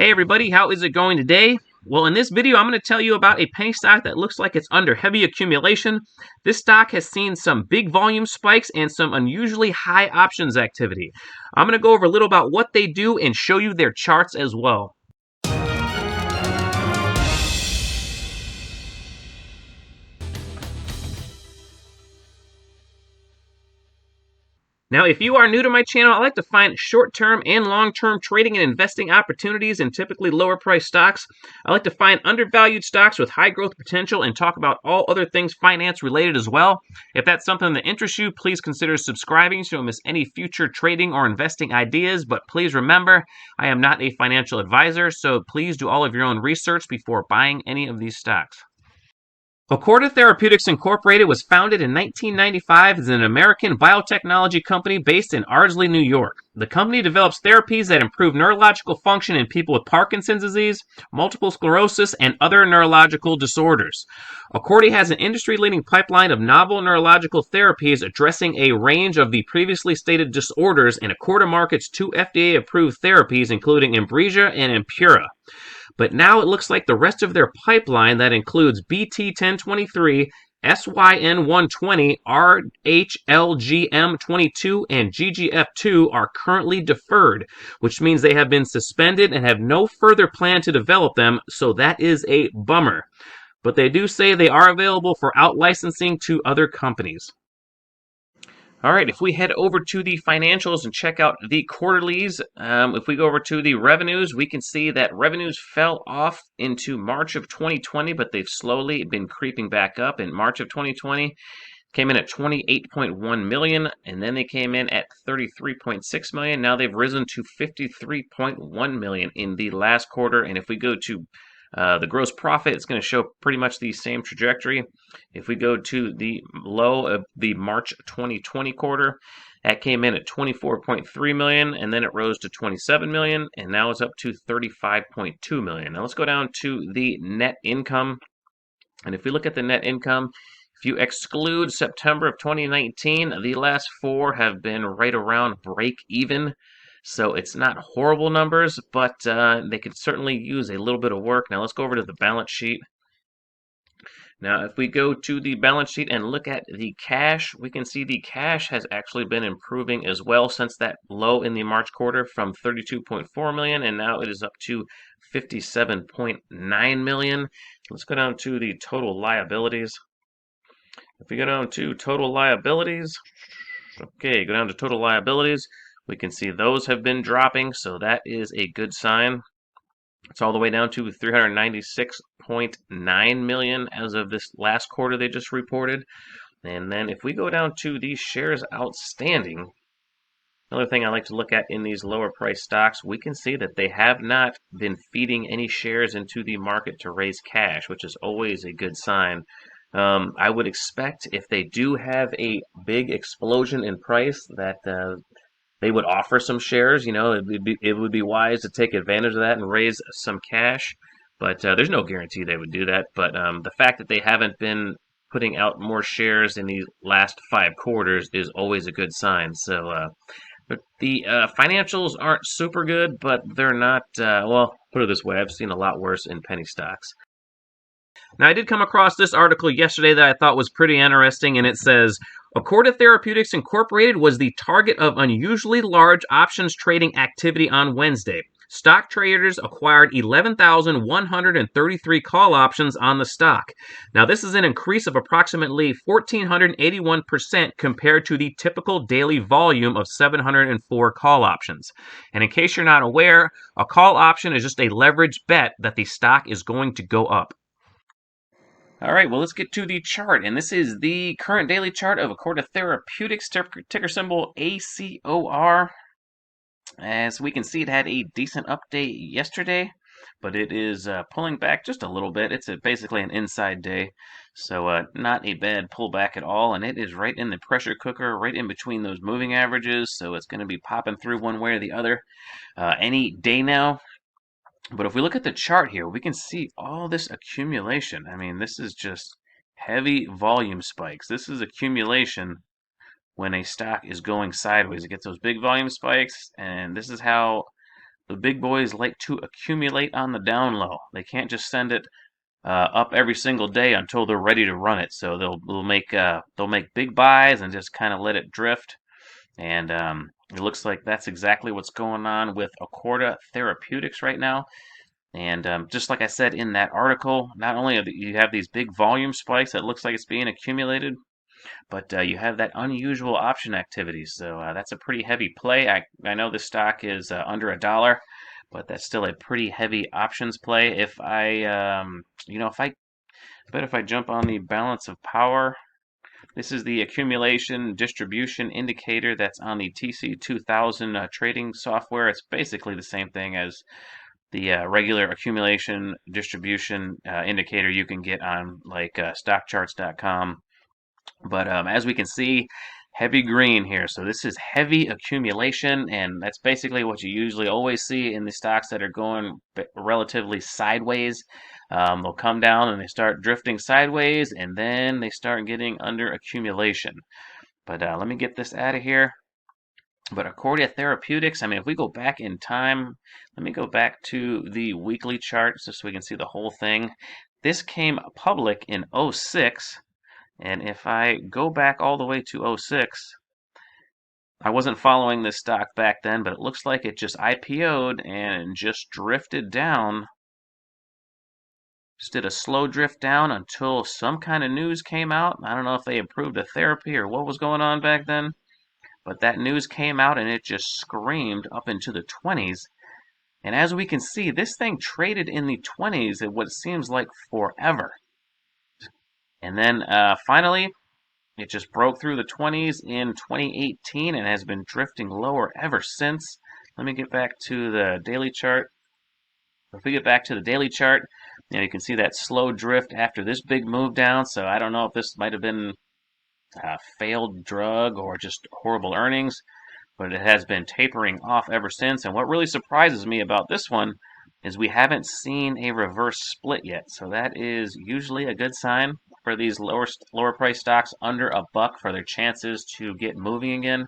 Hey everybody, how is it going today? Well, in this video, I'm going to tell you about a penny stock that looks like it's under heavy accumulation. This stock has seen some big volume spikes and some unusually high options activity. I'm going to go over a little about what they do and show you their charts as well. Now, if you are new to my channel, I like to find short-term and long-term trading and investing opportunities in typically lower-priced stocks. I like to find undervalued stocks with high growth potential and talk about all other things finance-related as well. If that's something that interests you, please consider subscribing so you don't miss any future trading or investing ideas. But please remember, I am not a financial advisor, so please do all of your own research before buying any of these stocks. Acorda Therapeutics Incorporated was founded in 1995 as an American biotechnology company based in Ardsley, New York. The company develops therapies that improve neurological function in people with Parkinson's disease, multiple sclerosis, and other neurological disorders. Acorda has an industry-leading pipeline of novel neurological therapies addressing a range of the previously stated disorders, and Acorda markets two FDA-approved therapies, including Inbrija and Impura. But now it looks like the rest of their pipeline, that includes BT1023, SYN120, RHLGM22, and GGF2, are currently deferred, which means they have been suspended and have no further plan to develop them, so that is a bummer. But they do say they are available for out-licensing to other companies. All right, if we head over to the financials and check out the quarterlies, if we go over to the revenues, we can see that revenues fell off into March of 2020, but they've slowly been creeping back up. In March of 2020, came in at 28.1 million, and then they came in at 33.6 million. Now they've risen to 53.1 million in the last quarter. And if we go to the gross profit, it's going to show pretty much the same trajectory. If we go to the low of the March 2020 quarter, that came in at 24.3 million, and then it rose to 27 million, and now it's up to 35.2 million. Now let's go down to the net income. And if we look at the net income, if you exclude September of 2019, the last four have been right around break even. So it's not horrible numbers, but they could certainly use a little bit of work. Now let's go over to the balance sheet. Now if we go to the balance sheet and look at the cash, we can see the cash has actually been improving as well since that low in the March quarter from 32.4 million, and now it is up to 57.9 million. Let's go down to the total liabilities. If we go down to total liabilities, okay, go down to total liabilities, we can see those have been dropping, so that is a good sign. It's all the way down to 396.9 million as of this last quarter they just reported. And then if we go down to the shares outstanding, another thing I like to look at in these lower price stocks, we can see that they have not been feeding any shares into the market to raise cash, which is always a good sign. I would expect if they do have a big explosion in price that they would offer some shares. You know, it would be wise to take advantage of that and raise some cash. But there's no guarantee they would do that. But the fact that they haven't been putting out more shares in these last 5 quarters is always a good sign. So the financials aren't super good, but they're not, well, put it this way, I've seen a lot worse in penny stocks. Now, I did come across this article yesterday that I thought was pretty interesting, and it says, Acorda Therapeutics Incorporated was the target of unusually large options trading activity on Wednesday. Stock traders acquired 11,133 call options on the stock. Now, this is an increase of approximately 1,481% compared to the typical daily volume of 704 call options. And in case you're not aware, a call option is just a leveraged bet that the stock is going to go up. All right, well, let's get to the chart, and this is the current daily chart of Acorda Therapeutics, ticker symbol ACOR. As we can see, it had a decent update yesterday, but it is pulling back just a little bit. It's basically an inside day, so not a bad pullback at all, and it is right in the pressure cooker, right in between those moving averages, so it's going to be popping through one way or the other any day now. But if we look at the chart here, we can see all this accumulation. I mean, this is just heavy volume spikes. This is accumulation when a stock is going sideways. It gets those big volume spikes, and this is how the big boys like to accumulate on the down low. They can't just send it up every single day until they're ready to run it. So they'll make big buys and just kind of let it drift. And it looks like that's exactly what's going on with Acorda Therapeutics right now. And just like I said in that article, not only do you have these big volume spikes that looks like it's being accumulated, but you have that unusual option activity. So that's a pretty heavy play. I know the stock is under $1, but that's still a pretty heavy options play. If I, if I jump on the balance of power, this is the accumulation distribution indicator that's on the TC2000 trading software. It's basically the same thing as the regular accumulation distribution indicator you can get on like stockcharts.com. But as we can see, heavy green here. So this is heavy accumulation, and that's basically what you usually always see in the stocks that are going relatively sideways. They'll come down and they start drifting sideways, and then they start getting under accumulation. But let me get this out of here. But Acorda Therapeutics, I mean, if we go back in time, let me go back to the weekly chart just so we can see the whole thing. This came public in 06, and if I go back all the way to 06, I wasn't following this stock back then, but it looks like it just IPO'd and just drifted down. Just did a slow drift down until some kind of news came out. I don't know if they approved a therapy or what was going on back then. But that news came out and it just screamed up into the 20s. And as we can see, this thing traded in the 20s at what seems like forever. And then finally, it just broke through the 20s in 2018 and has been drifting lower ever since. Let me get back to the daily chart. If we get back to the daily chart, you can see that slow drift after this big move down. So I don't know if this might have been failed drug or just horrible earnings, but it has been tapering off ever since. And what really surprises me about this one is we haven't seen a reverse split yet. So that is usually a good sign for these lower price stocks under $1 for their chances to get moving again.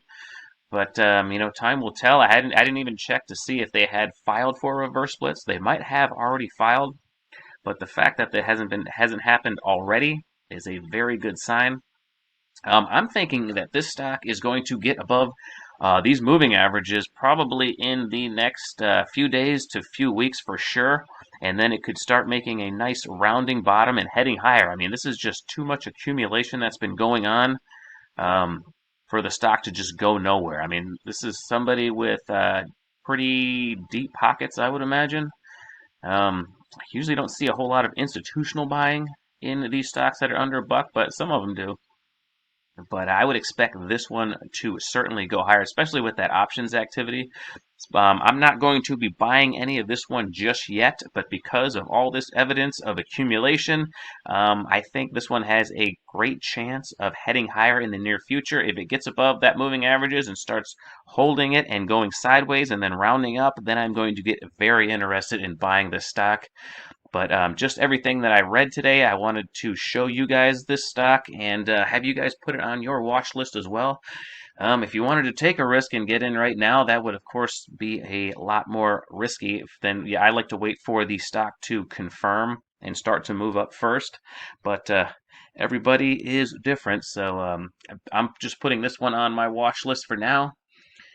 But time will tell. I didn't even check to see if they had filed for reverse splits. They might have already filed, but the fact that it hasn't happened already is a very good sign. I'm thinking that this stock is going to get above these moving averages probably in the next few days to few weeks for sure, and then it could start making a nice rounding bottom and heading higher. I mean, this is just too much accumulation that's been going on for the stock to just go nowhere. I mean, this is somebody with pretty deep pockets, I would imagine. I usually don't see a whole lot of institutional buying in these stocks that are under $1, but some of them do. But I would expect this one to certainly go higher, especially with that options activity. I'm not going to be buying any of this one just yet, but because of all this evidence of accumulation, I think this one has a great chance of heading higher in the near future. If it gets above that moving averages and starts holding it and going sideways and then rounding up, then I'm going to get very interested in buying this stock. But just everything that I read today, I wanted to show you guys this stock and have you guys put it on your watch list as well. If you wanted to take a risk and get in right now, that would of course be a lot more risky. Then I like to wait for the stock to confirm and start to move up first. But everybody is different, so I'm just putting this one on my watch list for now.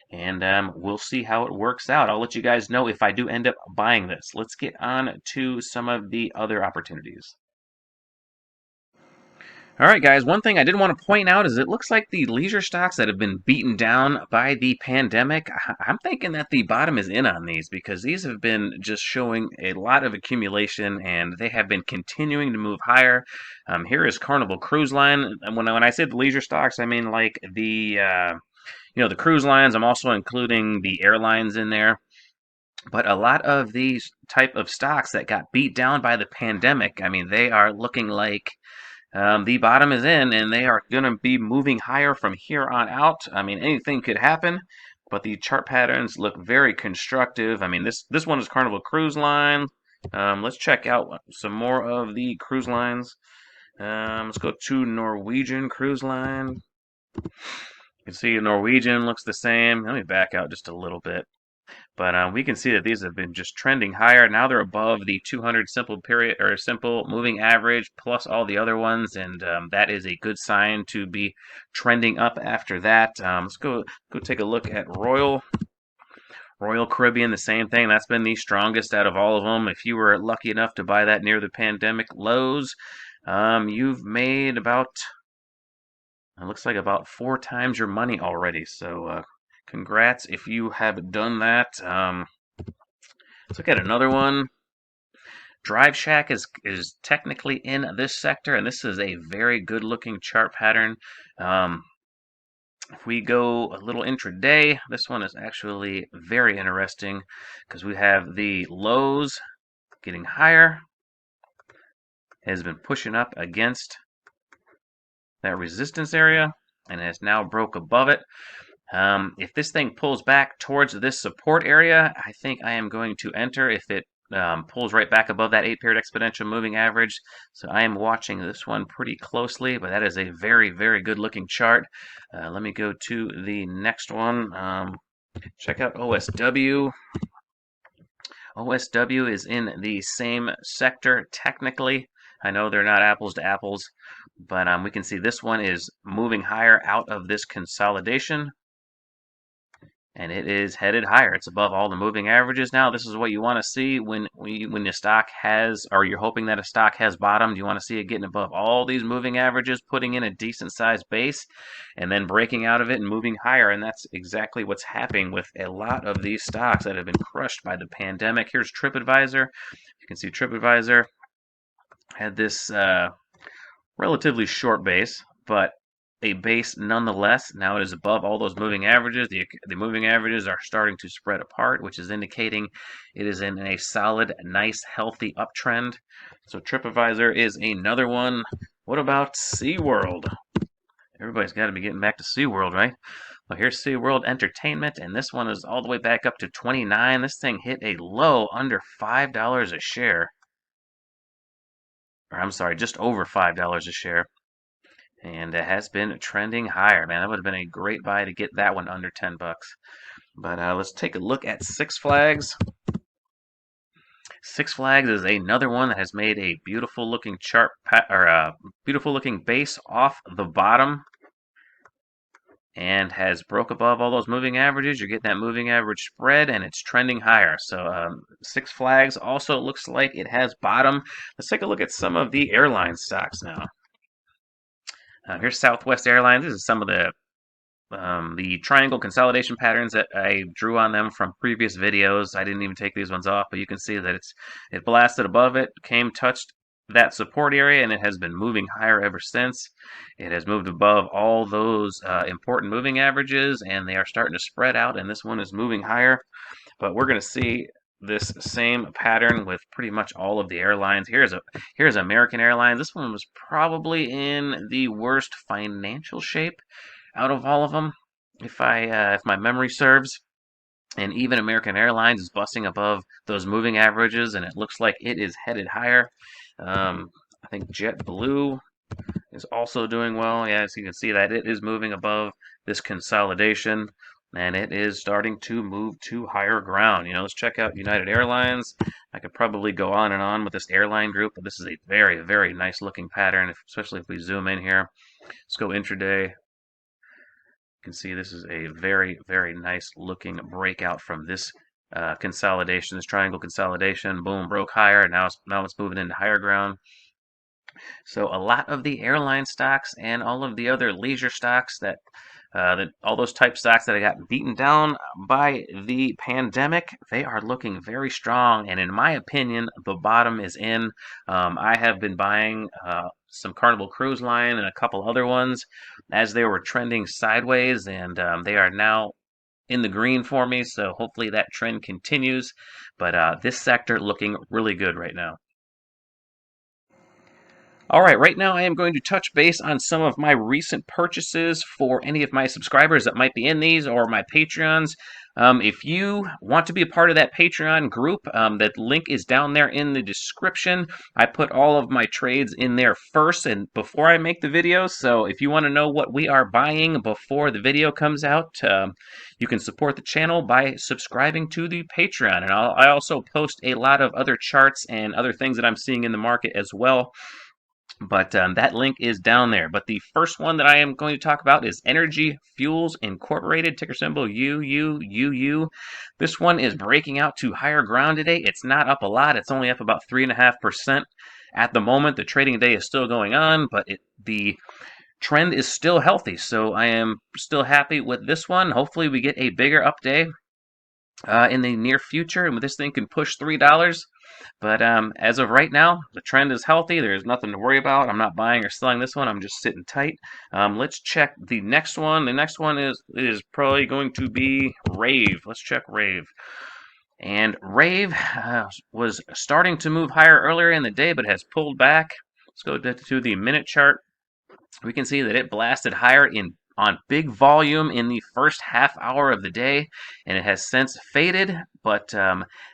And we'll see how it works out. I'll let you guys know if I do end up buying this. Let's get on to some of the other opportunities. All right, guys, one thing I did want to point out is it looks like the leisure stocks that have been beaten down by the pandemic, I'm thinking that the bottom is in on these because these have been just showing a lot of accumulation and they have been continuing to move higher. Here is Carnival Cruise Line. And when I say the leisure stocks, I mean like the the cruise lines. I'm also including the airlines in there. But a lot of these type of stocks that got beat down by the pandemic, I mean, they are looking like the bottom is in, and they are going to be moving higher from here on out. I mean, anything could happen, but the chart patterns look very constructive. I mean, this one is Carnival Cruise Line. Let's check out some more of the cruise lines. Let's go to Norwegian Cruise Line. You can see Norwegian looks the same. Let me back out just a little bit. But we can see that these have been just trending higher. Now they're above the 200 simple period or simple moving average plus all the other ones, and that is a good sign to be trending up after that. Let's go take a look at Royal Caribbean. The same thing. That's been the strongest out of all of them. If you were lucky enough to buy that near the pandemic lows, you've made about, it looks like about 4 times your money already. So congrats if you have done that. Let's look at another one. Drive Shack is technically in this sector, and this is a very good looking chart pattern. If we go a little intraday, this one is actually very interesting because we have the lows getting higher, has been pushing up against that resistance area and has now broke above it. If this thing pulls back towards this support area, I think I am going to enter. If it pulls right back above that 8-period exponential moving average. So I am watching this one pretty closely, but that is a very, very good looking chart. Let me go to the next one. Check out OSW. OSW is in the same sector technically. I know they're not apples to apples, but we can see this one is moving higher out of this consolidation. And it is headed higher. It's above all the moving averages now. This is what you want to see when the stock has, or you're hoping that a stock has bottomed. You want to see it getting above all these moving averages, putting in a decent sized base, and then breaking out of it and moving higher. And that's exactly what's happening with a lot of these stocks that have been crushed by the pandemic. Here's TripAdvisor. You can see TripAdvisor had this relatively short base, but a base nonetheless. Now it is above all those moving averages. The moving averages are starting to spread apart, which is indicating it is in a solid, nice, healthy uptrend. So TripAdvisor is another one. What about SeaWorld? Everybody's got to be getting back to SeaWorld, right? Well, here's SeaWorld Entertainment, and this one is all the way back up to 29. This thing hit a low under $5 a share. Or I'm sorry, just over $5 a share. And it has been trending higher, man. That would have been a great buy to get that one under 10 bucks. But let's take a look at Six Flags. Six Flags is another one that has made a beautiful looking chart beautiful looking base off the bottom and has broke above all those moving averages. You're getting that moving average spread, and it's trending higher. So Six Flags also looks like it has bottom. Let's take a look at some of the airline stocks now. Here's Southwest Airlines. This is some of the triangle consolidation patterns that I drew on them from previous videos. I didn't even take these ones off, but you can see that it blasted above it, touched that support area, and it has been moving higher ever since. It has moved above all those important moving averages, and they are starting to spread out, and this one is moving higher. But we're going to see this same pattern with pretty much all of the airlines. Here's American Airlines. This one was probably in the worst financial shape out of all of them, if my memory serves. And even American Airlines is busting above those moving averages, and it looks like it is headed higher. I think JetBlue is also doing well. Yeah, as you can see that it is moving above this consolidation, and it is starting to move to higher ground. Let's check out United Airlines. I could probably go on and on with this airline group, but this is a very, very nice looking pattern, especially if we zoom in here. Let's go intraday. You can see this is a very, very nice looking breakout from this consolidation, this triangle consolidation. Boom, broke higher, and now it's moving into higher ground. So a lot of the airline stocks and all of the other leisure stocks that all those type stocks that got beaten down by the pandemic, they are looking very strong. And in my opinion, the bottom is in. I have been buying some Carnival Cruise Line and a couple other ones as they were trending sideways, and they are now in the green for me. So hopefully that trend continues. But this sector looking really good right now. All right, right now I am going to touch base on some of my recent purchases for any of my subscribers that might be in these or my Patreons. If you want to be a part of that Patreon group, that link is down there in the description. I put all of my trades in there first and before I make the videos. So if you want to know what we are buying before the video comes out, you can support the channel by subscribing to the Patreon. And I also post a lot of other charts and other things that I'm seeing in the market as well. But that link is down there. But the first one that I am going to talk about is Energy Fuels Incorporated, ticker symbol UUUU. This one is breaking out to higher ground today. It's not up a lot. It's only up about 3.5% at the moment. The trading day is still going on, but the trend is still healthy. So I am still happy with this one. Hopefully we get a bigger up day in the near future, and this thing can push $3. But as of right now, the trend is healthy. There's nothing to worry about. I'm not buying or selling this one. I'm just sitting tight. Let's check the next one. The next one is probably going to be Rave. Let's check Rave. And Rave was starting to move higher earlier in the day, but has pulled back. Let's go to the minute chart. We can see that it blasted higher on big volume in the first half hour of the day, and it has since faded, but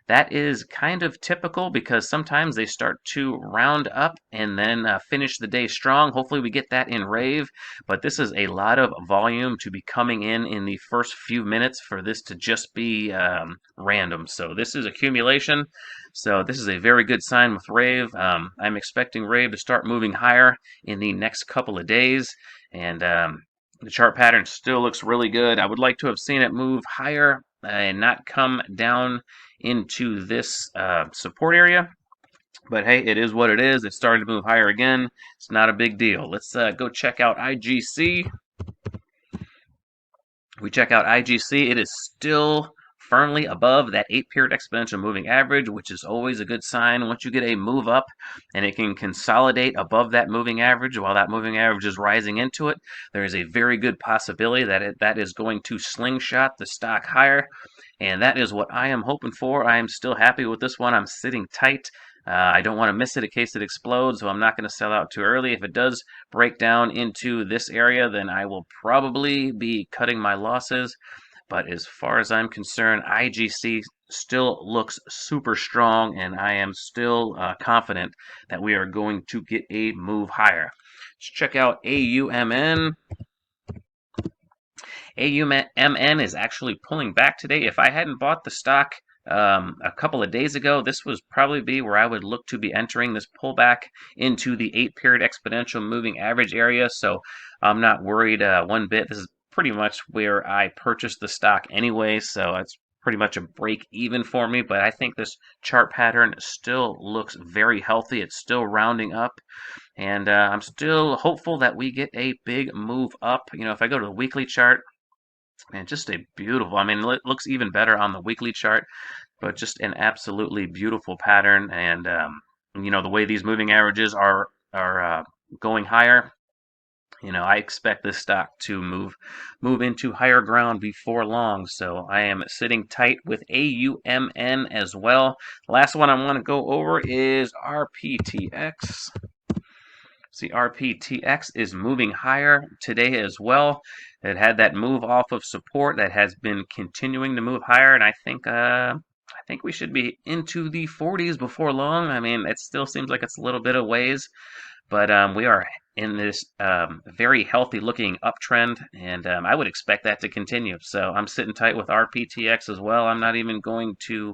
that is kind of typical because sometimes they start to round up and then finish the day strong. Hopefully we get that in Rave, but this is a lot of volume to be coming in the first few minutes for this to just be random. So this is accumulation. So this is a very good sign with Rave. I'm expecting Rave to start moving higher in the next couple of days, and the chart pattern still looks really good. I would like to have seen it move higher and not come down into this support area. But hey, it is what it is. It's starting to move higher again. It's not a big deal. Let's go check out IGC. We check out IGC. It is still firmly above that 8-period exponential moving average, which is always a good sign. Once you get a move up and it can consolidate above that moving average while that moving average is rising into it, there is a very good possibility that that is going to slingshot the stock higher. And that is what I am hoping for. I am still happy with this one. I'm sitting tight. I don't want to miss it in case it explodes, so I'm not going to sell out too early. If it does break down into this area, then I will probably be cutting my losses. But as far as I'm concerned, IGC still looks super strong, and I am still confident that we are going to get a move higher. Let's check out AUMN. AUMN is actually pulling back today. If I hadn't bought the stock a couple of days ago, this would probably be where I would look to be entering this pullback into the 8-period exponential moving average area. So I'm not worried one bit. This is pretty much where I purchased the stock anyway, so it's pretty much a break even for me. But I think this chart pattern still looks very healthy. It's still rounding up, and I'm still hopeful that we get a big move up. You know, if I go to the weekly chart, man, just a beautiful, I mean, it looks even better on the weekly chart, but just an absolutely beautiful pattern. And you know, the way these moving averages are going higher, you know, I expect this stock to move into higher ground before long. So I am sitting tight with AUMN as well. Last one I want to go over is RPTX. See, RPTX is moving higher today as well. It had that move off of support that has been continuing to move higher, and I think we should be into the 40s before long. I mean, it still seems like it's a little bit of ways, but we are in this very healthy looking uptrend, and I would expect that to continue. So I'm sitting tight with RPTX as well. I'm not even going to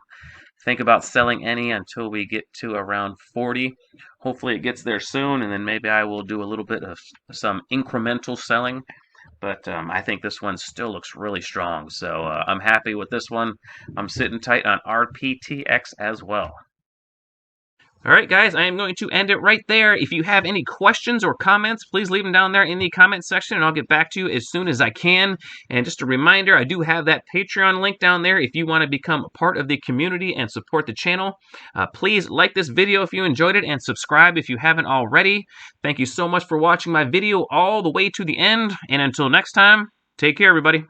think about selling any until we get to around 40. Hopefully it gets there soon, and then maybe I will do a little bit of some incremental selling. But I think this one still looks really strong. So I'm happy with this one. I'm sitting tight on RPTX as well. All right, guys, I am going to end it right there. If you have any questions or comments, please leave them down there in the comment section, and I'll get back to you as soon as I can. And just a reminder, I do have that Patreon link down there if you want to become a part of the community and support the channel. Please like this video if you enjoyed it, and subscribe if you haven't already. Thank you so much for watching my video all the way to the end, and until next time, take care, everybody.